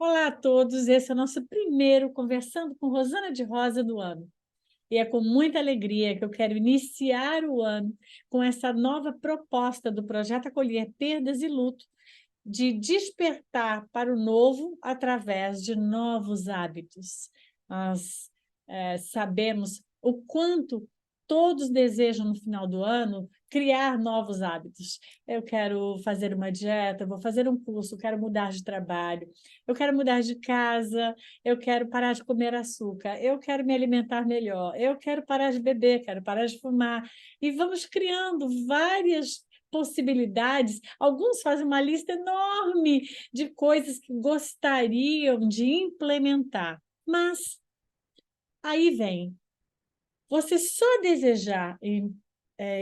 Olá a todos, esse é o nosso primeiro Conversando com Rosana de Rosa do ano. E é com muita alegria que eu quero iniciar o ano com essa nova proposta do Projeto Acolher Perdas e Luto, de despertar para o novo através de novos hábitos. Nós sabemos o quanto todos desejam, no final do ano, criar novos hábitos. Eu quero fazer uma dieta, vou fazer um curso, quero mudar de trabalho, eu quero mudar de casa, eu quero parar de comer açúcar, eu quero me alimentar melhor, eu quero parar de beber, quero parar de fumar. E vamos criando várias possibilidades. Alguns fazem uma lista enorme de coisas que gostariam de implementar, mas aí vem, você só desejar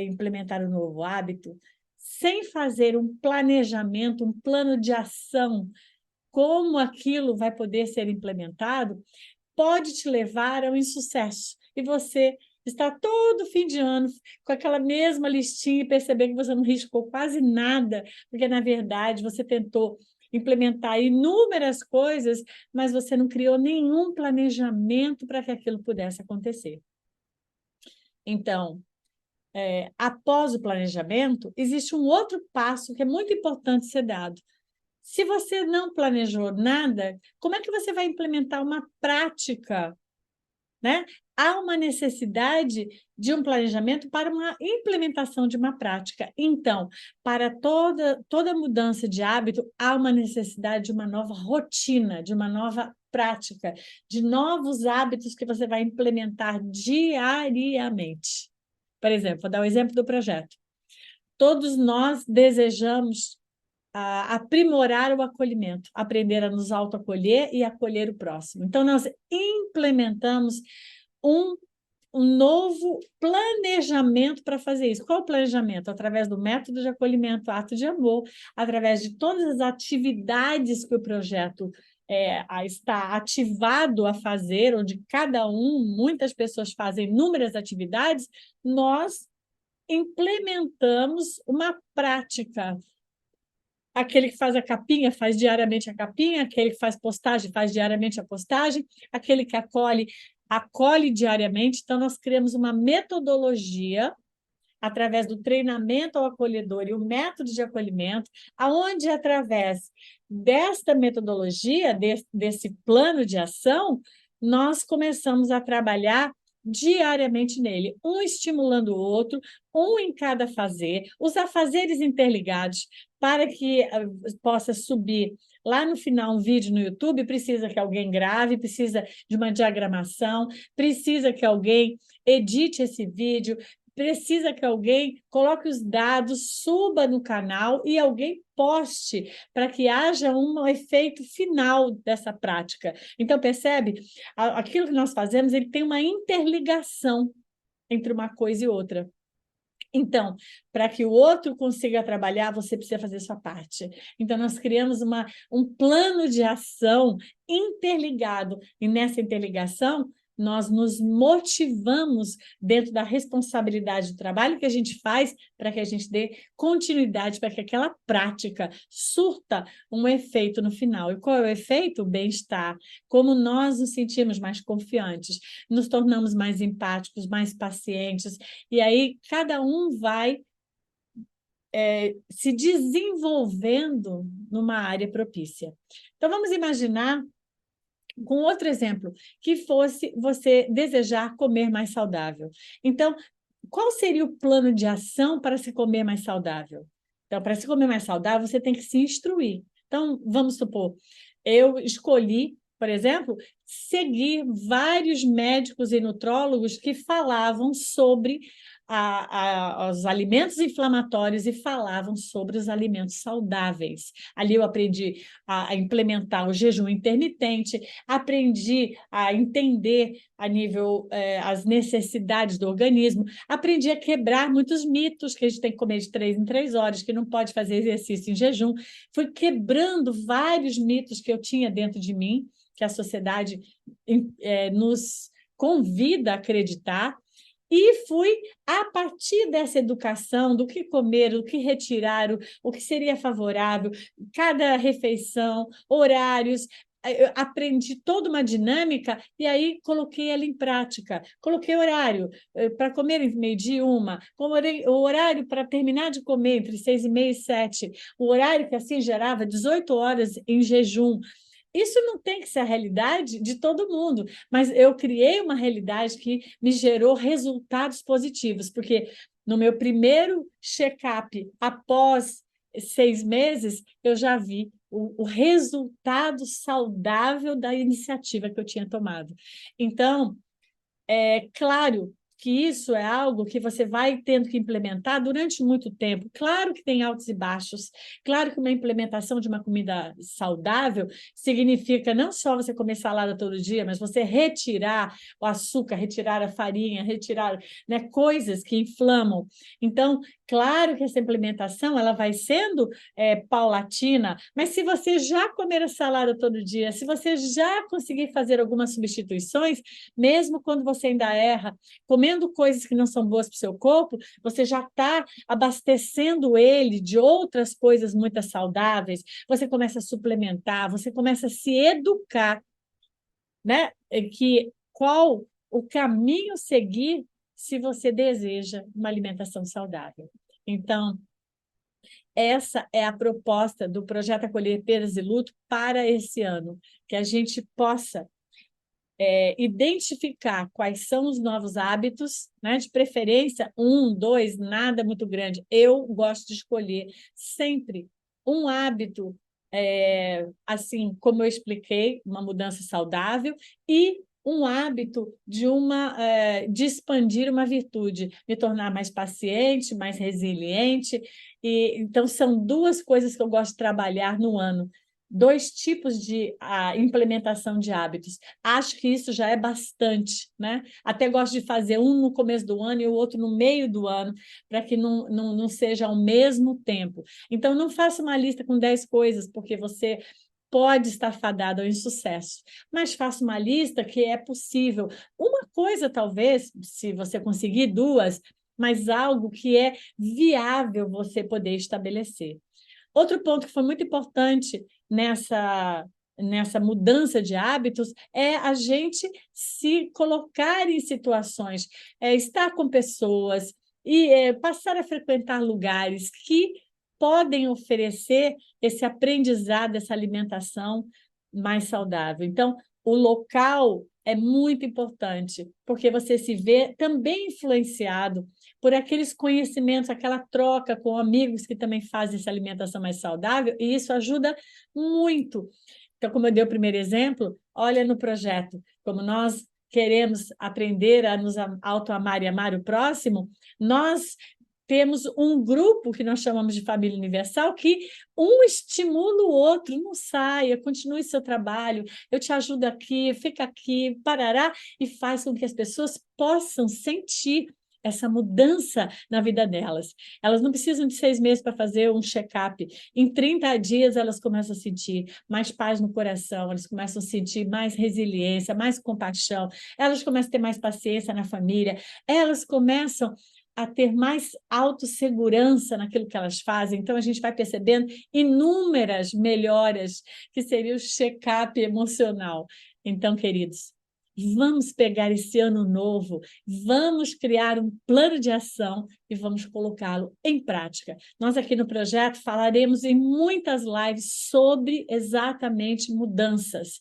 implementar um novo hábito sem fazer um planejamento, um plano de ação, como aquilo vai poder ser implementado, pode te levar ao insucesso. E você está todo fim de ano com aquela mesma listinha e perceber que você não riscou quase nada, porque, na verdade, você tentou implementar inúmeras coisas, mas você não criou nenhum planejamento para que aquilo pudesse acontecer. Então, após o planejamento, existe um outro passo que é muito importante ser dado. Se você não planejou nada, como é que você vai implementar uma prática, né? Há uma necessidade de um planejamento para uma implementação de uma prática. Então, para toda mudança de hábito, há uma necessidade de uma nova rotina, de uma nova prática, de novos hábitos que você vai implementar diariamente. Por exemplo, vou dar o exemplo do projeto. Todos nós desejamos aprimorar o acolhimento, aprender a nos autoacolher e acolher o próximo. Então, nós implementamos um, um novo planejamento para fazer isso. Qual o planejamento? Através do método de acolhimento, ato de amor, através de todas as atividades que o projeto está ativado a fazer, onde muitas pessoas fazem inúmeras atividades, nós implementamos uma prática. Aquele que faz a capinha, faz diariamente a capinha, aquele que faz postagem, faz diariamente a postagem, aquele que acolhe, acolhe diariamente. Então, nós criamos uma metodologia através do treinamento ao acolhedor e o método de acolhimento, aonde, através desta metodologia, desse plano de ação, nós começamos a trabalhar diariamente nele, um estimulando o outro, um em cada fazer, os afazeres interligados, para que possa subir lá no final um vídeo no YouTube, precisa que alguém grave, precisa de uma diagramação, precisa que alguém edite esse vídeo, precisa que alguém coloque os dados, suba no canal e alguém poste para que haja um efeito final dessa prática. Então, percebe? Aquilo que nós fazemos, ele tem uma interligação entre uma coisa e outra. Então, para que o outro consiga trabalhar, você precisa fazer sua parte. Então, nós criamos um plano de ação interligado, e nessa interligação, nós nos motivamos dentro da responsabilidade do trabalho que a gente faz para que a gente dê continuidade, para que aquela prática surta um efeito no final. E qual é o efeito? O bem-estar. Como nós nos sentimos mais confiantes, nos tornamos mais empáticos, mais pacientes, e aí cada um vai se desenvolvendo numa área propícia. Então, vamos imaginar, com outro exemplo, que fosse você desejar comer mais saudável. Então, qual seria o plano de ação para se comer mais saudável? Então, para se comer mais saudável, você tem que se instruir. Então, vamos supor, eu escolhi, por exemplo, seguir vários médicos e nutrólogos que falavam sobre os alimentos inflamatórios e falavam sobre os alimentos saudáveis. Ali eu aprendi a implementar o jejum intermitente, aprendi a entender a nível as necessidades do organismo, aprendi a quebrar muitos mitos, que a gente tem que comer de 3 em 3 horas, que não pode fazer exercício em jejum. Fui quebrando vários mitos que eu tinha dentro de mim, que a sociedade nos convida a acreditar, e fui, a partir dessa educação, do que comer, o que retirar, o que seria favorável, cada refeição, horários, eu aprendi toda uma dinâmica e aí coloquei ela em prática. Coloquei horário para comer entre meio-dia e 1, o horário para terminar de comer entre 6h30 e 7, o horário que assim gerava 18 horas em jejum. Isso não tem que ser a realidade de todo mundo, mas eu criei uma realidade que me gerou resultados positivos, porque no meu primeiro check-up, após 6 meses, eu já vi o resultado saudável da iniciativa que eu tinha tomado. Então, é claro que isso é algo que você vai tendo que implementar durante muito tempo. Claro que tem altos e baixos. Claro que uma implementação de uma comida saudável significa não só você comer salada todo dia, mas você retirar o açúcar, retirar a farinha, retirar, né, coisas que inflamam. Então, claro que essa implementação ela vai sendo paulatina, mas se você já comer a salada todo dia, se você já conseguir fazer algumas substituições, mesmo quando você ainda erra, comendo coisas que não são boas para o seu corpo, você já está abastecendo ele de outras coisas muito saudáveis, você começa a suplementar, você começa a se educar, né? Qual o caminho seguir se você deseja uma alimentação saudável. Então, essa é a proposta do Projeto Acolher Perdas e Luto para esse ano, que a gente possa identificar quais são os novos hábitos, né? De preferência, 1, 2, nada muito grande. Eu gosto de escolher sempre um hábito, assim, como eu expliquei, uma mudança saudável e um hábito de expandir uma virtude, me tornar mais paciente, mais resiliente. Então, são 2 coisas que eu gosto de trabalhar no ano. 2 tipos de implementação de hábitos. Acho que isso já é bastante, né? Até gosto de fazer um no começo do ano e o outro no meio do ano, para que não seja ao mesmo tempo. Então, não faça uma lista com 10 coisas, porque você pode estar fadado ao insucesso, mas faça uma lista que é possível. Uma coisa, talvez, se você conseguir 2, mas algo que é viável você poder estabelecer. Outro ponto que foi muito importante nessa mudança de hábitos é a gente se colocar em situações, estar com pessoas e passar a frequentar lugares que podem oferecer esse aprendizado, essa alimentação mais saudável. Então, o local é muito importante, porque você se vê também influenciado por aqueles conhecimentos, aquela troca com amigos que também fazem essa alimentação mais saudável, e isso ajuda muito. Então, como eu dei o primeiro exemplo, olha no projeto, como nós queremos aprender a nos auto-amar e amar o próximo, nós temos um grupo que nós chamamos de família universal, que um estimula o outro, não saia, continue seu trabalho, eu te ajudo aqui, fica aqui, parará, e faz com que as pessoas possam sentir essa mudança na vida delas. Elas não precisam de 6 meses para fazer um check-up. Em 30 dias, elas começam a sentir mais paz no coração, elas começam a sentir mais resiliência, mais compaixão, elas começam a ter mais paciência na família, elas começam a ter mais autossegurança naquilo que elas fazem. Então, a gente vai percebendo inúmeras melhoras, que seria o check-up emocional. Então, queridos, vamos pegar esse ano novo, vamos criar um plano de ação e vamos colocá-lo em prática. Nós aqui no projeto falaremos em muitas lives sobre exatamente mudanças,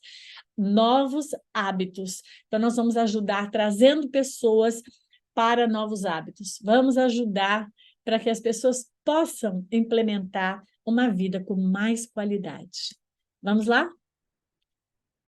novos hábitos. Então, nós vamos ajudar trazendo pessoas para novos hábitos. Vamos ajudar para que as pessoas possam implementar uma vida com mais qualidade. Vamos lá?